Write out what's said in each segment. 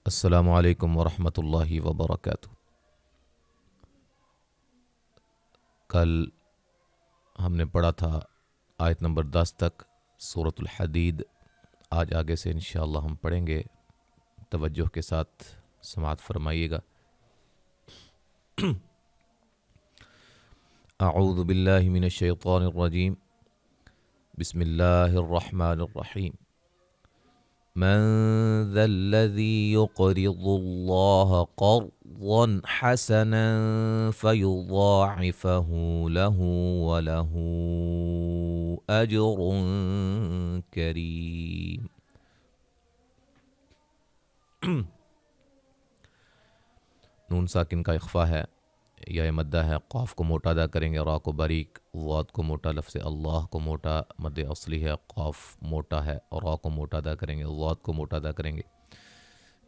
السلام علیکم ورحمۃ اللہ وبرکاتہ۔ کل ہم نے پڑھا تھا آیت نمبر 10 تک سورۃ الحدید۔ آج آگے سے انشاءاللہ ہم پڑھیں گے، توجہ کے ساتھ سماعت فرمائیے گا۔ اعوذ باللہ من الشیطان الرجیم، بسم اللہ الرحمن الرحیم۔ من ذا الذي يقرض الله قرضا حسنا فيضاعفه له وله أجر كريم۔ نون ساکن کا اخفا ہے، یا مدہ ہے، قاف کو موٹا ادا کریں گے، را کو باریک، ضاد کو موٹا، لفظ اللہ کو موٹا، مد اصلی ہے، قاف موٹا ہے اور را کو موٹا ادا کریں گے، ضاد کو موٹا ادا کریں گے۔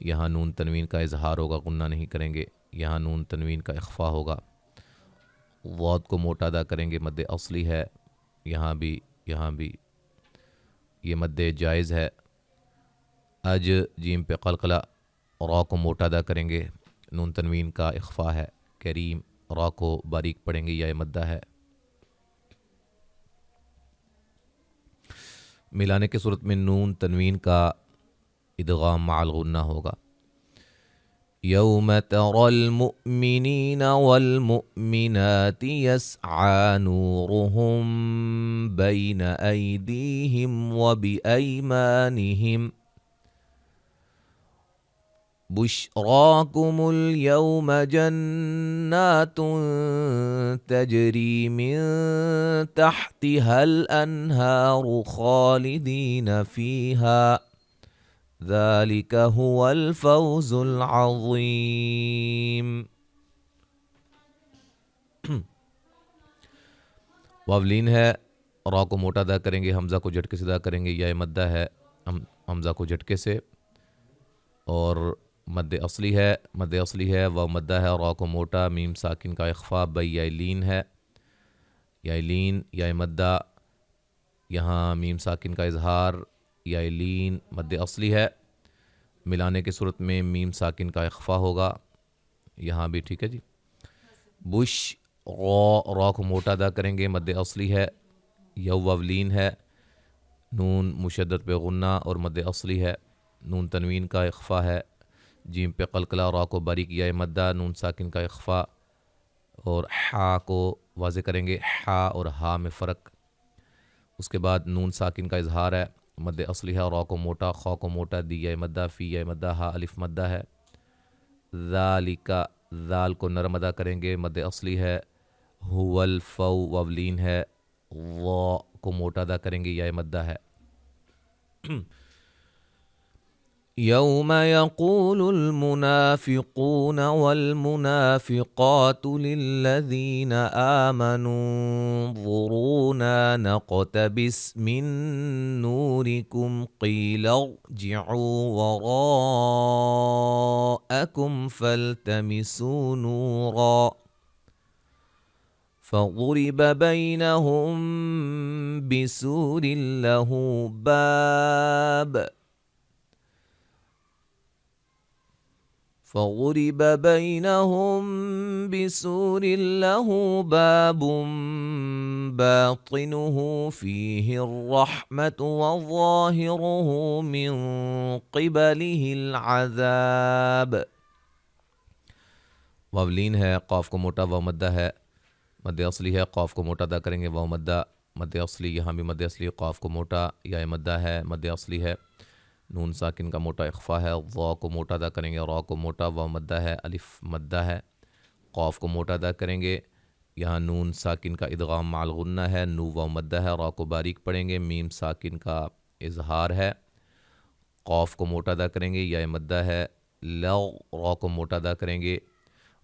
یہاں نون تنوین کا اظہار ہوگا، غنہ نہیں کریں گے۔ یہاں نون تنوین کا اخفا ہوگا، ضاد کو موٹا ادا کریں گے، مد اصلی ہے، یہاں بھی یہ مد جائز ہے۔ اج جیم پہ قلقلہ، را کو موٹا ادا کریں گے، نون تنوین کا اخفا ہے۔ کریم، را کو باریک پڑھیں گے، یا مدہ ہے۔ ملانے کی صورت میں نون تنوین کا ادغام مع الغنہ ہوگا۔ یوم تری المؤمنین والمؤمنات یسعی نورهم بین ایدیہم وبایمانہم بشراکم اليوم جنات تجری من تحتها الانہار خالدین فیہا ذلک هو الفوز العظیم۔ واولین ہے، را کو موٹا ادا کریں گے، حمزہ کو جھٹکے سے ادا کریں گے، یا مدہ ہے، حمزہ کو جھٹکے سے، اور مد اصلی ہے، و مدہ ہے، را کو موٹا، میم ساکن کا اخفا، بیلین ہے، یائلین، یا مدہ، یہاں میم ساکن کا اظہار، یائلین مد اصلی ہے۔ ملانے کی صورت میں میم ساکن کا اخفا ہوگا، یہاں بھی ٹھیک ہے جی۔ بش، را کو موٹا ادا کریں گے، مد اصلی ہے، یوولین ہے، نون مشدد پہ غنہ اور مد اصلی ہے، نون تنوین کا اخفا ہے، جیم پہ قلقلہ، را کو باریک، یا مدہ، نون ساکن کا اخفا، اور حا کو واضح کریں گے، حا اور ہا میں فرق۔ اس کے بعد نون ساکن کا اظہار ہے، مد اصلی ہے، را کو موٹا، خا کو موٹا، دی یا مدہ، فی یا مدہ، ہا الف مدہ ہے۔ ذالک، ذال کو نرم ادا کریں گے، مد اصلی ہے، هو الفو واولین ہے، وا کو موٹا ادا کریں گے، یا مدہ ہے۔ یوم یقول المنافقون والمنافقات للذین آمنوا انظرونا نقتبس من نورکم قیل ارجعوا وراءکم فالتمسوا نورا فضرب بینہم بسور لہ باب فضرب بینہم بسور لہ باب باطنہ فیہ الرحمۃ وظاہرہ من قبلہ العذاب۔ واولین ہے، قاف کو موٹا، و مدہ ہے، مد اصلی ہے، قاف کو موٹا ادا کریں گے، و مدہ، مد اصلی، یہاں بھی مد اصلی، قاف کو موٹا، یا مدہ ہے، مد اصلی ہے، نون ساکن کا موٹا اخفا ہے، ضا کو موٹا ادا کریں گے، را کو موٹا، و مدہ ہے، الف مدہ ہے، قاف کو موٹا ادا کریں گے، یہاں نون ساکن کا ادغام مع الغنہ ہے، نو و مدہ ہے، را کو باریک پڑھیں گے، میم ساکن کا اظہار ہے، قاف کو موٹا ادا کریں گے، یا مدہ ہے، لغ، را کو موٹا ادا کریں گے،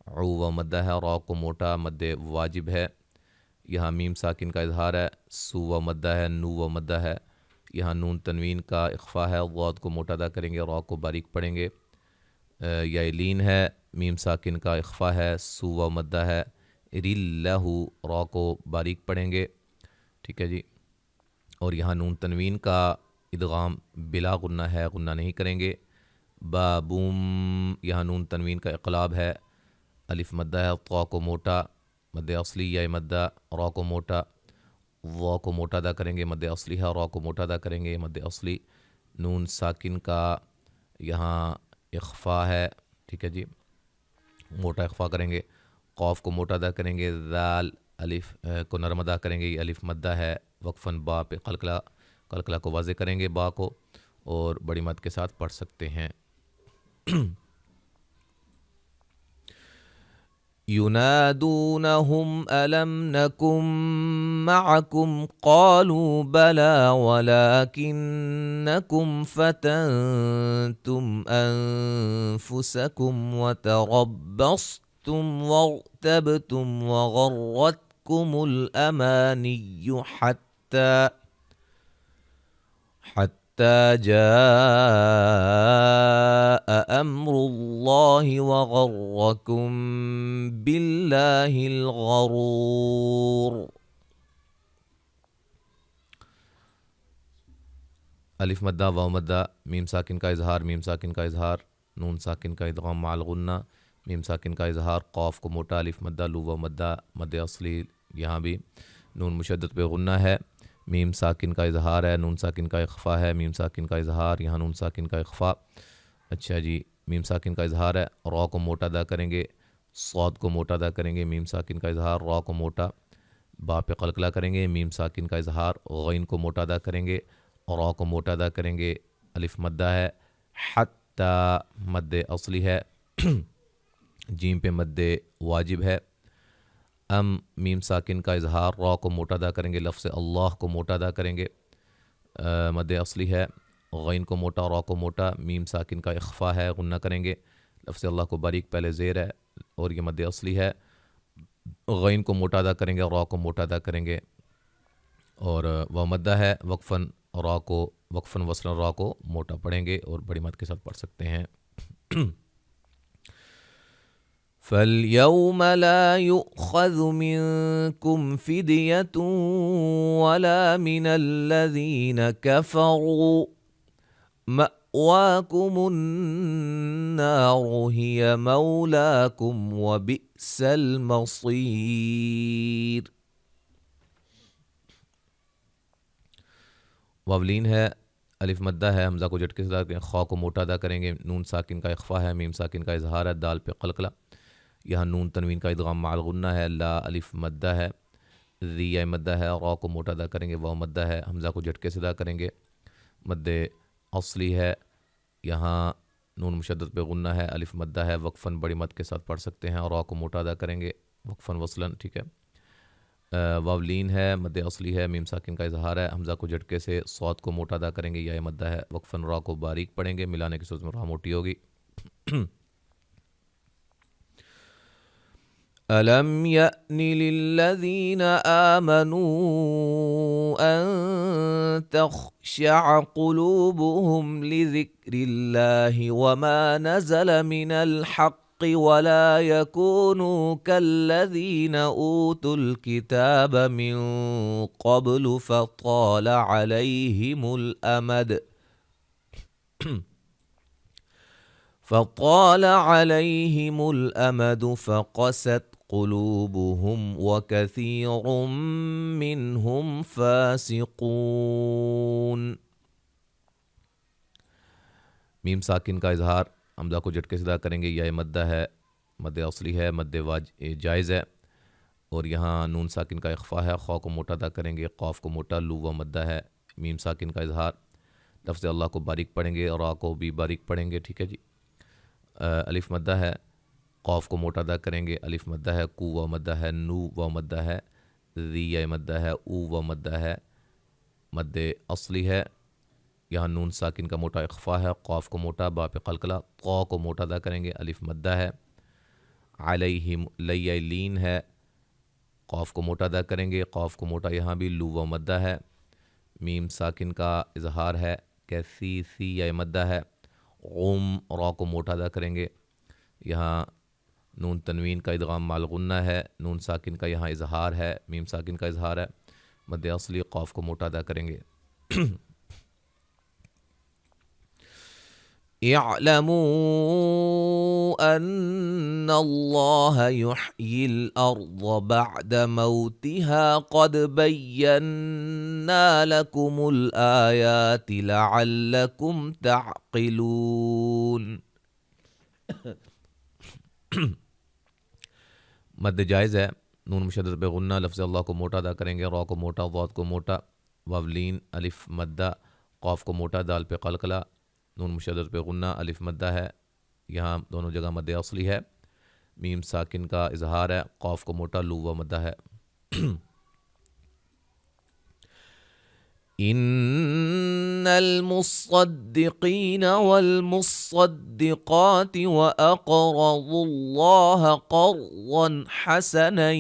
عو و مدہ ہے، را کو موٹا، مد واجب ہے، یہاں میم ساکن کا اظہار ہے، سو و مدہ ہے، نو و مدہ ہے، یہاں نون تنوین کا اخفا ہے، ضاد کو موٹا ادا کریں گے، را کو باریک پڑھیں گے، یائلین ہے، میم ساکن کا اخفا ہے، سو و مدہ ہے، رلہ، را کو باریک پڑھیں گے، ٹھیک ہے جی۔ اور یہاں نون تنوین کا ادغام بلا غنہ ہے، غنہ نہیں کریں گے، بابوم، یہاں نون تنوین کا اقلاب ہے، الف مدہ ہے، طا کو موٹا مد اصلی یا مدہ، را کو موٹا، وا کو موٹا ادا کریں گے مد اصلی ہے، را کو موٹا ادا کریں گے مد اصلی، نون ساکن کا یہاں اخفا ہے، ٹھیک ہے جی، موٹا اخفا کریں گے، قوف کو موٹا ادا کریں گے، ذال الف کو نرم ادا کریں گے، یہ الف مدہ ہے، وقفاً با پہ قلقلہ، قلقلہ کو واضح کریں گے با کو، اور بڑی مد کے ساتھ پڑھ سکتے ہیں۔ ينادونهم ألم نكن معكم قالوا بلى ولكنكم فتنتم أنفسكم وتربصتم وارتبتم وغرتكم الأماني حتى جاء أمر الله وغركم بالله الغرور۔ الف مدہ، واو مدہ، میم ساکن کا اظہار، میم ساکن کا اظہار، نون ساکن کا ادغام مع الغنہ، میم ساکن کا اظہار، قوف کو موٹا، الف مدہ، لو واو مدہ، مد اصلی، یہاں بھی نون مشدد پہ غنہ ہے، میم ساکن کا اظہار ہے، نون ساکن کا اخفا ہے، میم ساکن کا اظہار، یہاں نون ساکن کا اخفا، اچھا جی، میم ساکن کا اظہار ہے، را کو موٹا ادا کریں گے، صاد کو موٹا ادا کریں گے، میم ساکن کا اظہار، را کو موٹا، با پہ قلقلہ کریں گے، میم ساکن کا اظہار، غین کو موٹا ادا کریں گے، را کو موٹا ادا کریں گے، الف مدہ ہے، حتی مد اصلی ہے، جیم پہ مد واجب ہے، میم ساکن کا اظہار، را کو موٹا ادا کریں گے، لفظ اللہ کو موٹا ادا کریں گے، مد اصلی ہے، غین کو موٹا، را کو موٹا، میم ساکن کا اخفا ہے، غنہ کریں گے، لفظ اللہ کو باریک پہلے زیر ہے اور یہ مد اصلی ہے، غین کو موٹا ادا کریں گے، را کو موٹا ادا کریں گے، اور واو مدہ ہے، وقفاً را کو، وقفاً وصلاً را کو موٹا پڑھیں گے اور بڑی مد کے ساتھ پڑھ سکتے ہیں۔ فَالْيَوْمَ لَا يُؤْخَذُ مِنكُمْ فِدْيَةٌ وَلَا مِنَ الَّذِينَ كَفَرُوا مَأْوَاكُمُ النَّارُ هِيَ مَوْلَاكُمْ وَبِئْسَ الْمَصِيرُ۔ واولین ہے، الف مدہ ہے، حمزہ کو جھٹکے سے ادا کریں، خا کو موٹا ادا کریں گے، نون ساکن کا اخفا ہے، میم ساکن کا اظہار ہے، دال پہ قلقلہ، یہاں نون تنوین کا ادغام مع الغنہ ہے، لا الف مدہ ہے، ذی مدہ ہے، را کو موٹا ادا کریں گے، واو مدہ ہے، حمزہ کو جھٹکے سے ادا کریں گے، مد اصلی ہے، یہاں نون مشدد پہ غنہ ہے، الف مدہ ہے، وقفاً بڑی مد کے ساتھ پڑھ سکتے ہیں، اور را کو موٹا ادا کریں گے، وقفاً وصلاً، ٹھیک ہے۔ واولین ہے، مد اصلی ہے، میم ساکن کا اظہار ہے، حمزہ کو جھٹکے سے، صاد کو موٹا ادا کریں گے، یا مدہ ہے، وقفاً را کو باریک پڑھیں گے، ملانے کی صورت میں را موٹی ہوگی۔ أَلَمْ يَأْنِ لِلَّذِينَ آمَنُوا أَن تَخْشَعَ قُلُوبُهُمْ لِذِكْرِ اللَّهِ وَمَا نَزَلَ مِنَ الْحَقِّ وَلَا يَكُونُوا كَالَّذِينَ أُوتُوا الْكِتَابَ مِن قَبْلُ فَطَالَ عَلَيْهِمُ الْأَمَدُ فَقَسَتْ قُلُوبُهُمْ وَكَثِيرٌ مِّنْهُمْ فَاسِقُونَ۔ میم ساکن کا اظہار، حمزہ کو جھٹکے سے ادا کریں گے، یا مدہ ہے، مد اصلی ہے، مد جائز ہے، اور یہاں نون ساکن کا اخفا ہے، خا کو موٹا ادا کریں گے، قاف کو موٹا، لو و مدہ ہے، میم ساکن کا اظہار، لفظ اللہ کو باریک پڑھیں گے اور را کو بھی باریک پڑھیں گے، ٹھیک ہے جی۔ الف مدہ ہے، قاف کو موٹا ادا کریں گے، الف مدہ ہے، کو و مدہ ہے، نو و مدہ ہے، ذی مدہ ہے، او و مدہ ہے، مد اصلی ہے، یہاں نون ساکن کا موٹا اخفا ہے، قاف کو موٹا، با پہ قلقلہ، قا کو موٹا ادا کریں گے، الف مدہ ہے، علیہم لین ہے، قاف کو موٹا ادا کریں گے، قاف کو موٹا، یہاں بھی لو و مدہ ہے، میم ساکن کا اظہار ہے، کیسی سی یا مدہ ہے، را کو موٹا ادا کریں گے، یہاں نون تنوین کا ادغام مع الغنہ ہے، نون ساکن کا یہاں اظہار ہے، میم ساکن کا اظہار ہے، مد اصلی، قاف کو موٹا ادا کریں گے۔ اعلموا ان اللہ یحیی الارض بعد موتها قد بینا لکم الآیات لعلکم تعقلون. مد جائز ہے، نون مشدد پہ غنہ، لفظ اللہ کو موٹا ادا کریں گے، را کو موٹا، ضاد کو موٹا، واولین، الف مدہ، قاف کو موٹا، دال پہ قلقلہ، نون مشدد پہ غنہ، الف مدہ ہے، یہاں دونوں جگہ مد اصلی ہے، میم ساکن کا اظہار ہے، قاف کو موٹا، لو و مدہ ہے. ان المصدقین والمصدقات واقرضوا الله قرضا حسنا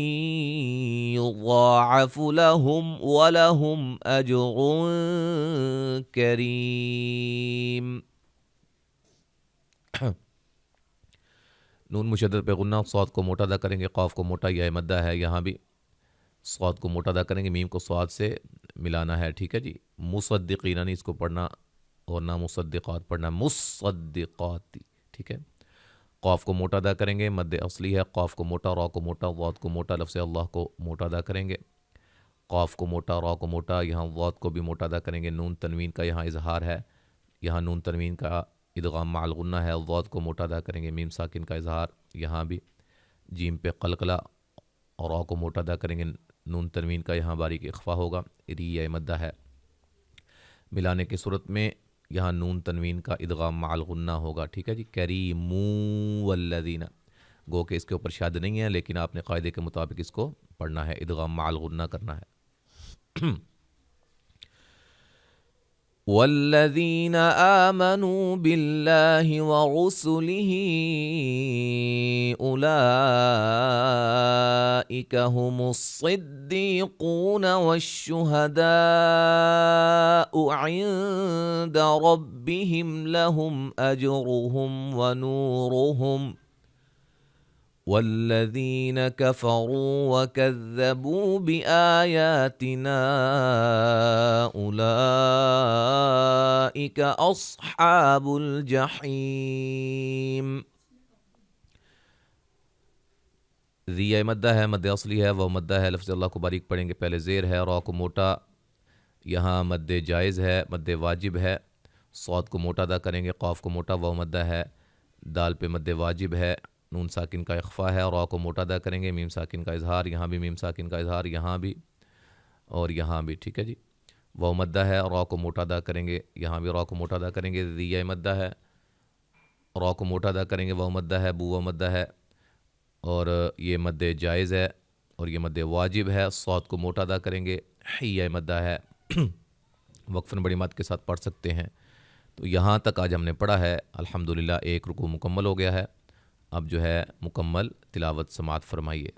يضاعف لهم ولهم اجر کریم. نون مشدد پہ غنہ، صاد کو موٹا ادا کریں گے، قاف کو موٹا، یا مدہ ہے، یہاں بھی صاد کو موٹا ادا کریں گے، میم کو صاد سے ملانا ہے. ٹھیک ہے جی، مصدقین نہیں اس کو پڑھنا، اور نہ مصدقات پڑھنا، مصدقاتی. ٹھیک ہے، قاف کو موٹا ادا کریں گے، مد اصلی ہے، قاف کو موٹا، را کو موٹا، ضاد کو موٹا، لفظ اللہ کو موٹا ادا کریں گے، قاف کو موٹا، را کو موٹا، یہاں ضاد کو بھی موٹا ادا کریں گے. نون تنوین کا یہاں اظہار ہے، یہاں نون تنوین کا ادغام مع الغنہ ہے، ضاد کو موٹا ادا کریں گے، میم ساکن کا اظہار، یہاں بھی جیم پہ قلقلہ، اور را کو موٹا ادا کریں گے، نون تنوین کا یہاں باریک اخفا ہوگا، ری یا مدہ ہے. ملانے کی صورت میں یہاں نون تنوین کا ادغام مع الغنہ ہوگا. ٹھیک ہے جی، کریمو والذین، گو کہ اس کے اوپر شاد نہیں ہے، لیکن آپ نے قاعدے کے مطابق اس کو پڑھنا ہے، ادغام مع الغنہ کرنا ہے. والذین آمنوا باللہ ورسلہ اولئک هم الصدیقون والشہداء عند ربهم لهم اجرهم ونورهم والذین کفروا وکذبوا بآیاتنا اولئک اصحاب الجحیم. ذی مدہ ہے، مد اصلی ہے، وہ مدہ ہے، لفظ اللہ کو باریک پڑھیں گے، پہلے زیر ہے، را کو موٹا، یہاں مد جائز ہے، مد واجب ہے، صاد کو موٹا ادا کریں گے، قاف کو موٹا، وہ مدہ ہے، دال پہ مد واجب ہے، نون ساکن کا اخفا ہے، اور را کو موٹا ادا کریں گے، میم ساکن کا اظہار، یہاں بھی میم ساکن کا اظہار، یہاں بھی اور یہاں بھی. ٹھیک ہے جی، وہ مدہ ہے، را کو موٹا ادا کریں گے، یہاں بھی را کو موٹا ادا کریں گے، ذی مدہ ہے، را کو موٹا ادا کریں گے، وہ مدہ ہے، بو مدہ ہے، اور یہ مد جائز ہے اور یہ مد واجب ہے. صاد کو موٹا ادا کریں گے، حی مدہ ہے، وقفاً بڑی مد کے ساتھ پڑھ سکتے ہیں. تو یہاں تک آج ہم نے پڑھا ہے، الحمدللہ ایک رکوع مکمل ہو گیا ہے. اب جو ہے مکمل تلاوت سماعت فرمائیے.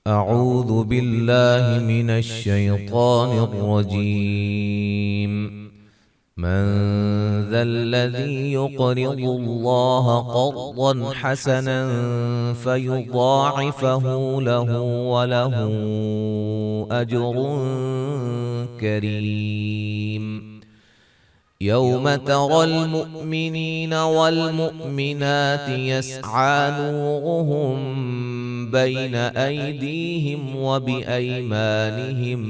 اعوذ باللہ من الشیطان الرجیم. من ذا الذي يقرض الله قرضا حسنا فيضاعفه له وله أجر كريم. يوم ترى المؤمنين والمؤمنات يسعى نورهم بين أيديهم وبأيمانهم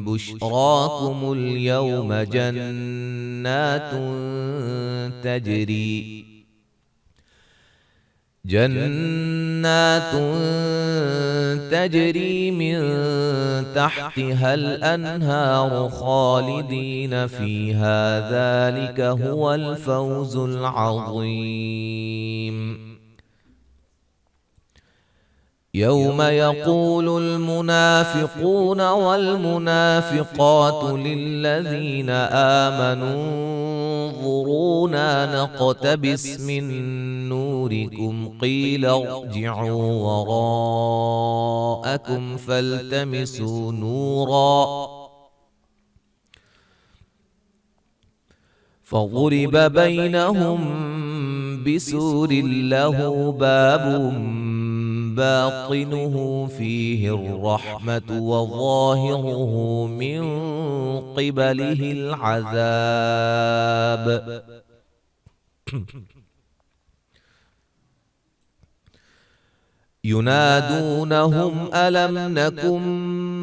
بشراكم اليوم جنات تجري من تحتها الأنهار خالدين فيها ذلك هو الفوز العظيم. يوم يقول المنافقون والمنافقات للذين آمنوا انظرونا نقتبس من نوركم قيل ارجعوا وراءكم فضرب بينهم بسور له باب باطنه فيه الرحمة وظاهره من قبله العذاب ينادونهم ألم نكن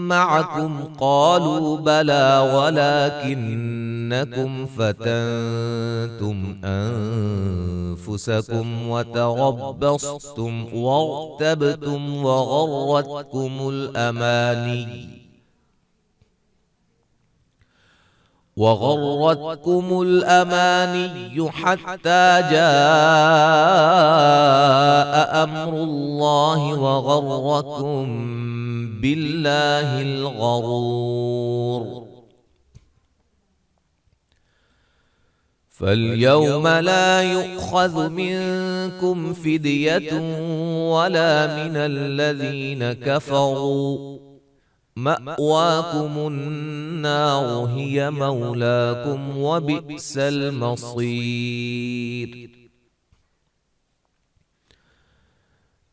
معكم قالوا بلى ولكنكم فتنتم أنفسكم وتربصتم وارتبتم وغرتكم الأماني حتى جاء أمر الله وغركم بالله الغرور فاليوم لا يؤخذ منكم فدية ولا من الذين كفروا مأواكم النار هي مولاكم وبئس المصير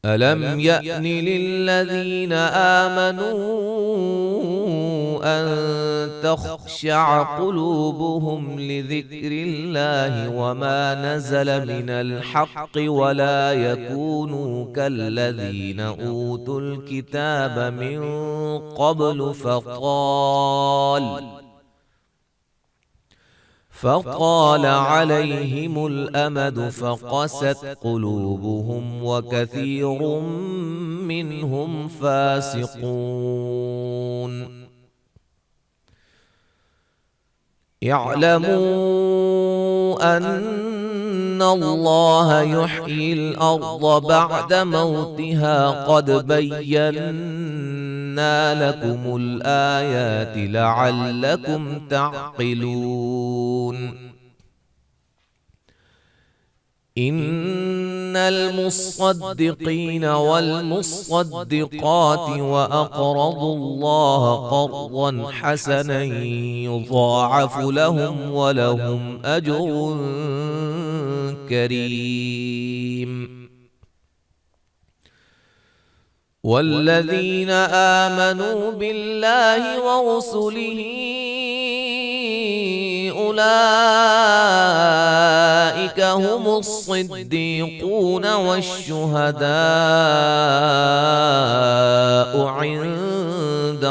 ألم يأن للذين آمنوا أن تخشع قلوبهم لذكر الله وما نزل من الحق ولا يكونوا كالذين أوتوا الكتاب من قبل فطال عليهم الأمد فقست قلوبهم وكثير منهم فاسقون اعلموا أن الله يحيي الأرض بعد موتها قد بينا لكم الآيات لعلكم تعقلون إن المصدقين والمصدقات وأقرضوا الله قرضا حسنا يضاعف لهم ولهم أجر كريم والذين آمنوا بالله ورسله أولئك هم الصديقون والشهداء عند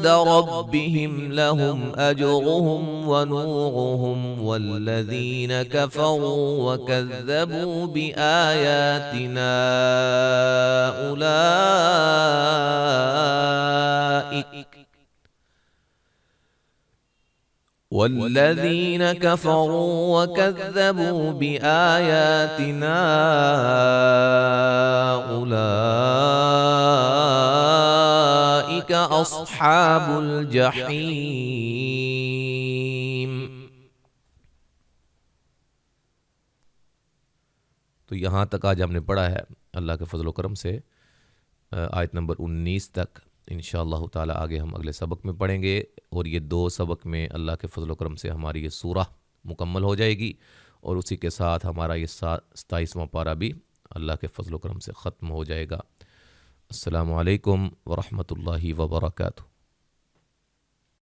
ربهم لهم أجرهم ونورهم والذين كفروا وكذبوا بآياتنا أولئك أصحاب الجحيم. تو یہاں تک آج ہم نے پڑھا ہے اللہ کے فضل و کرم سے آیت نمبر 19 تک. انشاءاللہ تعالی آگے ہم اگلے سبق میں پڑھیں گے اور یہ 2 سبق میں اللہ کے فضل و کرم سے ہماری یہ سورہ مکمل ہو جائے گی اور اسی کے ساتھ ہمارا یہ 27واں پارہ بھی اللہ کے فضل و کرم سے ختم ہو جائے گا. السلام علیکم ورحمۃ اللہ وبرکاتہ.